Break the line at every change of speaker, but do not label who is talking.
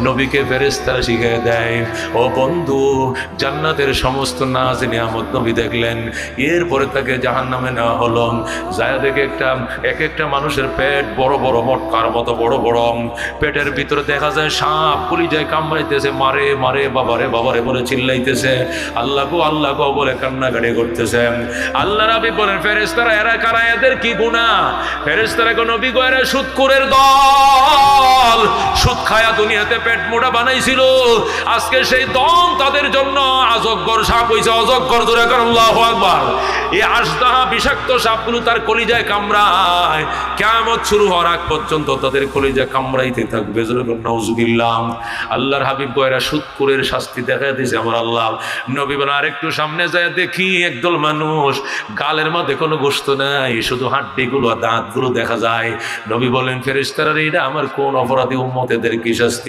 নবীকে ফেরেশতারা শিখিয়ে দেয়। ও বন্ধু, জান্নাতের সমস্ত নাজ নিয়ামত নবী দেখলেন। এরপরে তাকে জাহান্নামে নেওয়া হলো। যায় দেখে এক একটা মানুষের পেট বড় বড় মটকার মতো বড় বড়, পেটের ভিতরে দেখা যায় সাপ কলিজায় কামড়াইতেছে, মারে মারে বাবারে বাবারে বলে চিল্লাইতেছে, আল্লাহ গো বলে কান্নাকাটি করতেছে। আল্লাহ রাবি বলেন, ফেরেশতারা এরা কারা, এদের কি গুনাহ? ফেরেশতারা গো নবী গো, এরা সুদখোরের দল, সুদ খায়া দুনিয়াতে পেট মোটা বানাইছিল, আজকে সেই দম তাদের জন্য আজগর সাপ হইছে। অজগর ধরে কর আল্লাহু আকবার। এই আজদাহা বিষাক্ত সাপগুলো তার কলিজায় কামড়ায়, কিয়ামত শুরু হওয়ার আগ পর্যন্ত তাদের কলিজা কামড়াইতে থাকবে। নাউজুবিল্লাহ। আল্লাহর হাবিব গয়রা সুদখোরের শাস্তি দেখা দিয়েছে আমার আল্লাহ। নবী বলেন, আরেকটু সামনে যায় দেখি একদল মানুষ, গালের মধ্যে কোনো গোশত নাই, শুধু হাড্ডিগুলো দাঁতগুলো দেখা যায়। নবী বলেন, ফেরেশতারা, এটা আমার কোন অপরাধী উম্মত, এদের কি শাস্তি?